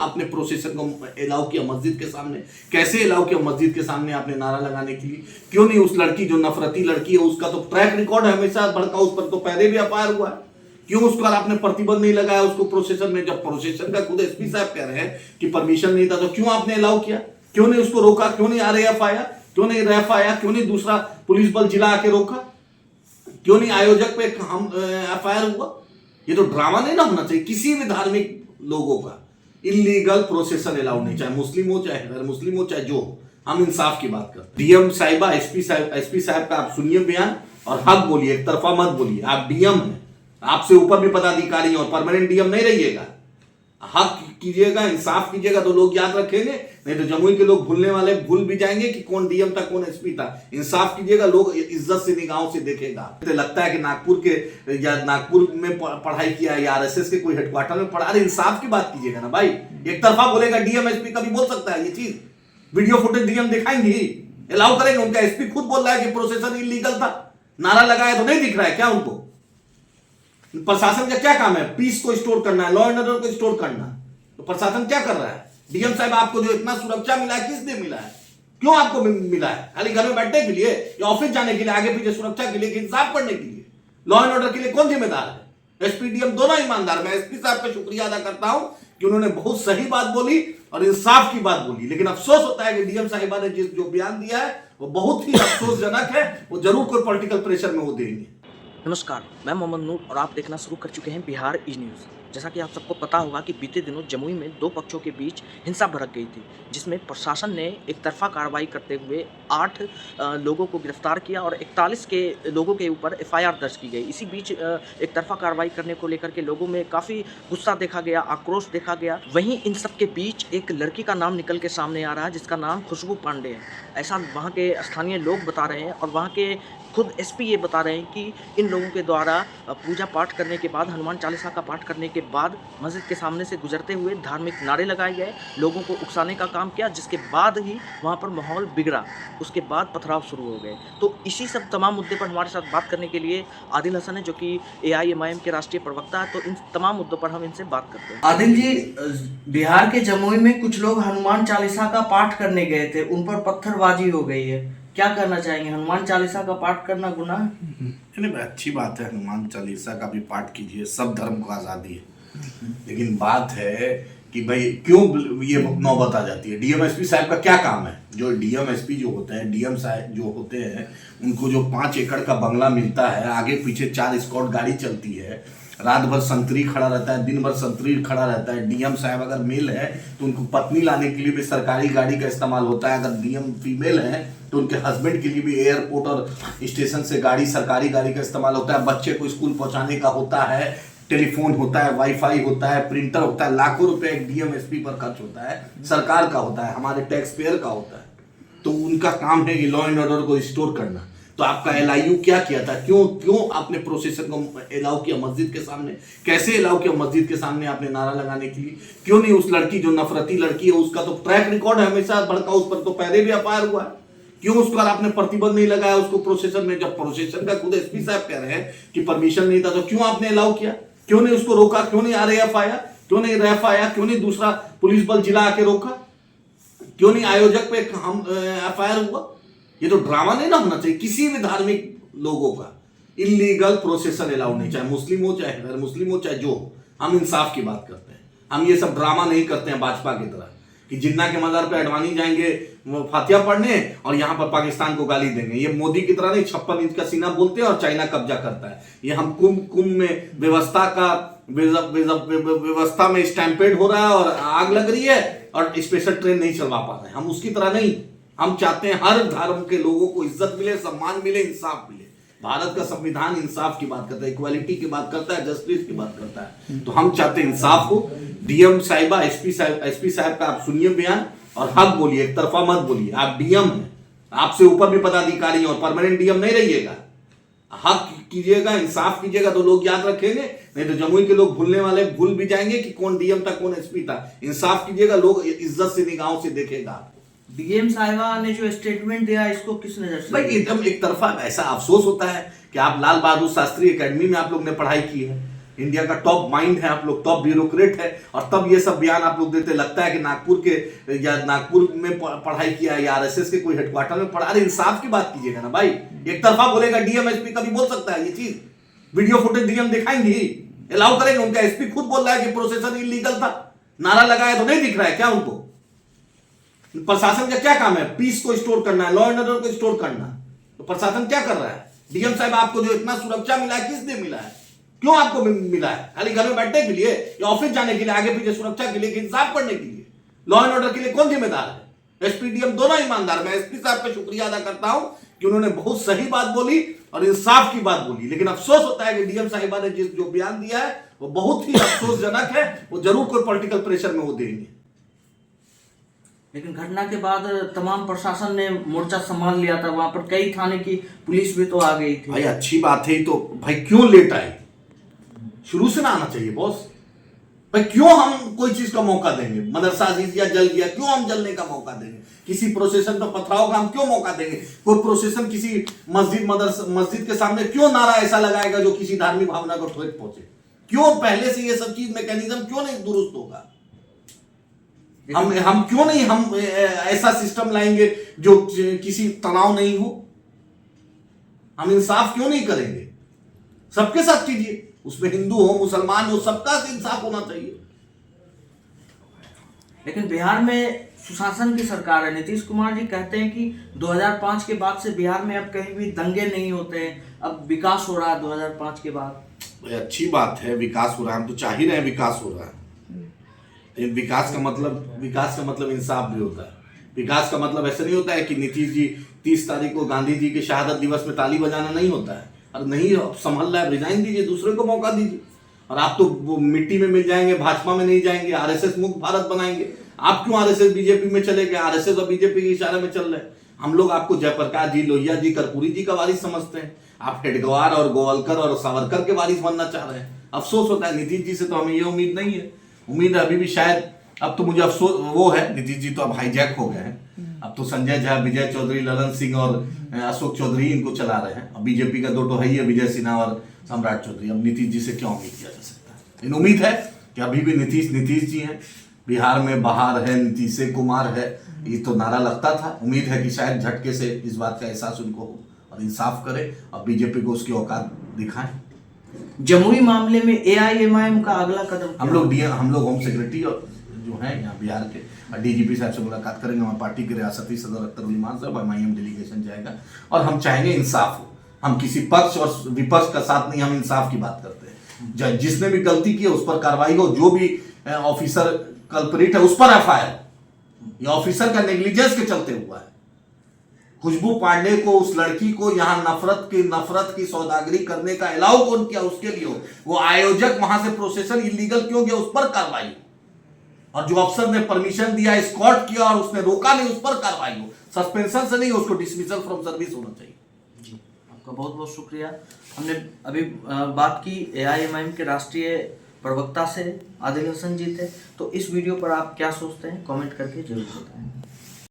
आपने प्रोसेशन को अलाउ किया मस्जिद के सामने, कैसे अलाउ किया मस्जिद के सामने आपने नारा लगाने के लिए? क्यों नहीं उस लड़की जो नफरती लड़की है उसका तो ट्रैक रिकॉर्ड है हमेशा भड़का, उस पर तो पहले भी एफआईआर हुआ है, क्यों उस पर आपने प्रतिबंध नहीं लगाया उसको प्रोसेशन में? जब प्रोसेशन का खुद एसपी साहब कह रहे हैं कि परमिशन नहीं था तो क्यों आपने अलाउ किया? क्यों नहीं उसको रोका? क्यों नहीं RAF आया? क्यों नहीं RAF आया? क्यों नहीं दूसरा पुलिस बल जिला आके रोका? क्यों नहीं आयोजक पे हम एफआईआर हुआ? ये तो ड्रामा नहीं ना होना चाहिए किसी भी धार्मिक लोगों का। इलीगल प्रोसेसन अलाउड नहीं, चाहे मुस्लिम हो चाहे गैर मुस्लिम हो चाहे जो हो, हम इंसाफ की बात करते हैं। डीएम साहिबा, एसपी साहब का आप सुनिए बयान और हक बोलिए, एक तरफा मत बोलिए। आप डीएम हैं, आपसे ऊपर भी पदाधिकारी और परमानेंट डीएम नहीं रहिएगा। हक कीजिएगा, इंसाफ कीजिएगा तो लोग याद रखेंगे, नहीं तो जमुई के लोग भूलने वाले भूल भी जाएंगे कि कौन डीएम था कौन एसपी था। इंसाफ कीजिएगा, लोग इज्जत से निगाहों से देखेगा। तो लगता है कि नागपुर के या नागपुर में पढ़ाई किया या आरएसएस के कोई हेडक्वार्टर में पढ़ा रहे। इंसाफ की बात कीजिएगा ना भाई। एक तरफा बोलेगा डीएम एसपी कभी बोल सकता है ये चीज? वीडियो फुटेज डीएम दिखाएंगे, अलाउ करेंगे? उनका एसपी खुद बोल रहा है कि प्रोसेसन इलीगल था, नारा लगाया तो नहीं दिख रहा है क्या उनको? प्रशासन का क्या काम है? पीस को स्टोर करना है, लॉ एंड ऑर्डर को स्टोर करना। तो प्रशासन क्या कर रहा है? डीएम साहब आपको जो इतना सुरक्षा मिला है किस लिए मिला है? क्यों आपको मिला है? खाली घर में बैठने के लिए या ऑफिस जाने के लिए, आगे पीछे सुरक्षा के लिए, इंसाफ करने के लिए? लॉ एंड ऑर्डर के लिए कौन जिम्मेदार है? एसपी डीएम दोनों ईमानदार। मैं एसपी साहब का शुक्रिया अदा करता हूं कि उन्होंने बहुत सही बात बोली और इंसाफ की बात बोली। लेकिन अफसोस होता है कि डीएम साहिबा ने जो बयान दिया है वो बहुत ही अफसोसजनक है। वो जरूर कोई पॉलिटिकल प्रेशर में वो देंगे। नमस्कार, मैं मोहम्मद नूर और आप देखना शुरू कर चुके हैं बिहार ई न्यूज़। जैसा कि आप सबको पता होगा कि बीते दिनों जमुई में दो पक्षों के बीच हिंसा भड़क गई थी, जिसमें प्रशासन ने एक तरफा कार्रवाई करते हुए 8 लोगों को गिरफ्तार किया और 41 के लोगों के ऊपर एफआईआर दर्ज की गई। इसी बीच एक तरफा कार्रवाई करने को लेकर के लोगों में काफ़ी गुस्सा देखा गया, आक्रोश देखा गया। वहीं इन सब के बीच एक लड़की का नाम निकल के सामने आ रहा है जिसका नाम खुशबू पांडे है, ऐसा वहाँ के स्थानीय लोग बता रहे हैं। और वहाँ के खुद एसपी ये बता रहे हैं कि इन लोगों के द्वारा पूजा पाठ करने के बाद, हनुमान चालीसा का पाठ करने के बाद मस्जिद के सामने से गुजरते हुए धार्मिक नारे लगाए गए, लोगों को उकसाने का काम किया, जिसके बाद ही वहाँ पर माहौल बिगड़ा। उसके बाद पथराव शुरू हो गए। तो इसी सब तमाम मुद्दे पर हमारे साथ बात करने के लिए आदिल हसन है, जो कि AIMIM के राष्ट्रीय प्रवक्ता है। तो इन तमाम मुद्दों पर हम इनसे बात करते हैं। आदिल जी, बिहार के जमुई में कुछ लोग हनुमान चालीसा का पाठ करने गए थे, उन पर पत्थरबाजी हो गई है, क्या करना चाहेंगे? हनुमान चालीसा का पाठ करना गुनाह है? नहीं, अच्छी बात है, हनुमान चालीसा का भी पाठ कीजिए, सब धर्म को आज़ादी है। लेकिन बात है कि भाई क्यों ये नौबत आ जाती है? डीएम एसपी साहब का क्या काम है? जो डीएम एसपी जो होते हैं, डीएम साहब जो होते हैं, उनको जो 5 एकड़ का बंगला मिलता है, आगे पीछे 4 स्कॉट गाड़ी चलती है, रात भर संतरी खड़ा रहता है, दिन भर संतरी खड़ा रहता है। डीएम साहब अगर मेल है तो उनको पत्नी लाने के लिए भी सरकारी गाड़ी का इस्तेमाल होता है। अगर डीएम फीमेल है तो उनके हस्बैंड के लिए भी एयरपोर्ट और स्टेशन से गाड़ी, सरकारी गाड़ी का इस्तेमाल होता है। बच्चे को स्कूल पहुंचाने का होता है, टेलीफोन होता है, वाईफाई होता है, प्रिंटर होता है। लाखों रुपए एक डीएम एसपी पर खर्च होता है, सरकार का होता है, हमारे टैक्स पेयर का होता है। तो उनका काम है कि लॉ एंड ऑर्डर को रिस्टोर करना। तो आपका LIU क्या किया था? क्यों आपने प्रोसेसन को अलाउ किया मस्जिद के सामने? कैसे अलाउ किया मस्जिद के सामने आपने नारा लगाने के लिए? क्यों नहीं उस लड़की जो नफरती लड़की है उसका तो ट्रैक रिकॉर्ड है हमेशा भड़का, उस पर तो पहले भी एफआईआर हुआ है, क्यों उस पर आपने प्रतिबंध नहीं लगाया उसको प्रोसेसन में? जब प्रोसेसन का खुद एसपी साहब कह रहे हैं कि परमिशन नहीं था तो क्यों आपने अलाउ किया? क्यों नहीं उसको रोका? क्यों नहीं RAF आया? क्यों नहीं RAF आया? क्यों नहीं दूसरा पुलिस बल जिला आके रोका? क्यों नहीं आयोजक पे हम एफआईआर हुआ? ये तो ड्रामा नहीं ना होना चाहिए किसी भी धार्मिक लोगों का। इलीगल प्रोसेसन अलाउड नहीं, चाहे मुस्लिम हो चाहे गैर मुस्लिम हो चाहे जो हो, हम इंसाफ की बात करते हैं। हम ये सब ड्रामा नहीं करते हैं भाजपा की तरह कि जिन्ना के मजार पे अडवाणी जाएंगे फातिया पढ़ने और यहाँ पर पाकिस्तान को गाली देंगे। ये मोदी की तरह नहीं 56 इंच का सीना बोलते हैं और चाइना कब्जा करता है। ये हम कुंभ में व्यवस्था में स्टैम्पेड हो रहा है और आग लग रही है और स्पेशल ट्रेन नहीं चलवा पा रहे हैं। हम उसकी तरह नहीं, हम चाहते हैं हर धर्म के लोगों को इज्जत मिले, सम्मान मिले, इंसाफ मिले। भारत का संविधान इंसाफ की बात करता है, इक्वालिटी की बात करता है, जस्टिस की बात करता है। तो हम चाहते हैं इंसाफ हो। डीएम साहिबा, एसपी साहब का आप सुनिए बयान और हक बोलिए, एक तरफा मत बोलिए। आप डीएम हैं, आपसे ऊपर भी पदाधिकारी और परमानेंट डीएम नहीं रहिएगा। हक कीजिएगा, इंसाफ कीजिएगा तो लोग याद रखेंगे, नहीं तो जमुई के लोग भूलने वाले भूल भी जाएंगे कि कौन डीएम था कौन एसपी था। इंसाफ कीजिएगा, लोग इज्जत से निगाहों से देखेगा। डीएम साहिबा ने जो स्टेटमेंट दिया इसको किस नजर से? भाई एकदम एक तरफा ऐसा अफसोस होता है कि आप लाल बहादुर शास्त्री एकेडमी में आप लोग ने पढ़ाई की है, इंडिया का टॉप माइंड है आप लोग, टॉप ब्यूरोक्रेट है, और तब ये सब बयान आप लोग देते। लगता है कि नागपुर के या नागपुर में पढ़ाई किया या आरएसएस के कोई हेडक्वार्टर में पढ़ा। अरे इंसाफ की बात कीजिएगा ना भाई। एक तरफा बोलेगा डीएम एसपी कभी बोल सकता है ये चीज? वीडियो फुटेज डीएम दिखाएंगे, अलाउ करेंगे? उनका एसपी खुद बोल रहा है कि प्रोसेसर इलीगल था, नारा लगाया तो नहीं दिख रहा है क्या उनको? प्रशासन का क्या काम है? पीस को स्टोर करना है, लॉ एंड ऑर्डर को स्टोर करना। तो प्रशासन क्या कर रहा है? डीएम साहब आपको जो इतना सुरक्षा मिला है किस लिए मिला है? क्यों आपको मिला है? खाली घर में बैठने के लिए या ऑफिस जाने के लिए, आगे पीछे सुरक्षा के लिए, इंसाफ करने के लिए? लॉ एंड ऑर्डर के लिए कौन जिम्मेदार है? एसपी डीएम दोनों ईमानदार। मैं एसपी साहब का शुक्रिया अदा करता हूं कि उन्होंने बहुत सही बात बोली और इंसाफ की बात बोली। लेकिन अफसोस होता है कि डीएम साहिबा ने जो बयान दिया है वो बहुत ही अफसोसजनक है। वो जरूर कोई पॉलिटिकल प्रेशर में वो देंगे। लेकिन घटना के बाद तमाम प्रशासन ने मोर्चा संभाल लिया था, वहां पर कई थाने की पुलिस भी तो आ गई थी। भाई अच्छी बात है, तो भाई क्यों लेट आए? शुरू से ना आना चाहिए बॉस। भाई क्यों हम कोई चीज का मौका देंगे? मदरसा अजीजिया जल गया, क्यों हम जलने का मौका देंगे? किसी प्रोसेशन पर पथराव का हम क्यों मौका देंगे? कोई प्रोसेशन किसी मस्जिद के सामने क्यों नारा ऐसा लगाएगा जो किसी धार्मिक भावना को ठेस पहुंचे? क्यों पहले से ये सब चीज मैकेनिज्म क्यों नहीं दुरुस्त होगा? हम क्यों नहीं हम ऐसा सिस्टम लाएंगे जो किसी तनाव नहीं हो? हम इंसाफ क्यों नहीं करेंगे? सबके साथ कीजिए, उसमें हिंदू हो मुसलमान हो, सबका इंसाफ होना चाहिए। लेकिन बिहार में सुशासन की सरकार है। नीतीश कुमार जी कहते हैं कि 2005 के बाद से बिहार में अब कहीं भी दंगे नहीं होते हैं, अब विकास हो रहा है 2005 के बाद। भाई अच्छी बात है, विकास हो रहा है, हम तो चाह ही रहे हैं विकास हो रहा है। विकास का मतलब इंसाफ भी होता है। विकास का मतलब ऐसा नहीं होता है कि नीतीश जी 30 तारीख को गांधी जी के शहादत दिवस में ताली बजाना नहीं होता है। और नहीं संभल रहा है, रिजाइन दीजिए, दूसरे को मौका दीजिए। और आप तो वो मिट्टी में मिल जाएंगे, भाजपा में नहीं जाएंगे, आरएसएस मुक्त भारत बनाएंगे। आप क्यों आरएसएस बीजेपी में चले गए? आरएसएस और बीजेपी के इशारे में चल रहे हैं। हम लोग आपको जयप्रकाश जी, लोहिया जी, कर्पूरी जी का वारिस समझते हैं। आप हेडगेवार और गोवलकर और सावरकर के वारिस बनना चाह रहे हैं। अफसोस होता है, नीतीश जी से तो हमें ये उम्मीद नहीं है। उम्मीद है अभी भी शायद, अब तो मुझे अफसोस वो है, नीतीश जी तो अब हाईजैक हो गए हैं। अब तो संजय झा, विजय चौधरी, ललन सिंह और अशोक चौधरी इनको चला रहे हैं। अब बीजेपी का दो तो है ही है, विजय सिन्हा और सम्राट चौधरी। अब नीतीश जी से क्या उम्मीद किया जा सकता है? लेकिन उम्मीद है कि अभी भी नीतीश जी हैं। बिहार में बहार है, नीतीश कुमार है, ये तो नारा लगता था। उम्मीद है कि शायद झटके से इस बात का एहसास उनको हो और इंसाफ करे और बीजेपी को उसकी औकात दिखाएं। जमुई मामले में एआईएमआईएम का अगला कदम हम लोग होम सेक्रेटरी जो है यहाँ बिहार के डीजीपी साहब से मुलाकात करेंगे। हमारे पार्टी के रियासती सदर अख्तर उल इमान साहब, एमआईएम डेलीगेशन जाएगा और हम चाहेंगे इंसाफ हो। हम किसी पक्ष और विपक्ष का साथ नहीं, हम इंसाफ की बात करते हैं। जिसने भी गलती की है उस पर कार्रवाई हो। जो भी ऑफिसर कल्परेट है उस पर एफआईआर। ये ऑफिसर का नेग्लिजेंस के चलते हुआ है। खुशबू पांडे को, उस लड़की को यहाँ नफरत की सौदागरी करने का अलाउ कौन किया? उसके लिए हो। वो आयोजक वहां से प्रोसेसन इलीगल क्यों गया? उस पर कार्रवाई। और जो अफसर ने परमिशन दिया, एस्कॉर्ट किया और उसने रोका नहीं, उस पर कार्रवाई हो। सस्पेंशन से नहीं, उसको डिसमिसल फ्रॉम सर्विस होना चाहिए। जी, आपका बहुत बहुत शुक्रिया। हमने अभी बात की एआईएमआईएम के राष्ट्रीय प्रवक्ता से आदिल हसन जी थे। तो इस वीडियो पर आप क्या सोचते हैं, कमेंट करके जरूर बताएं।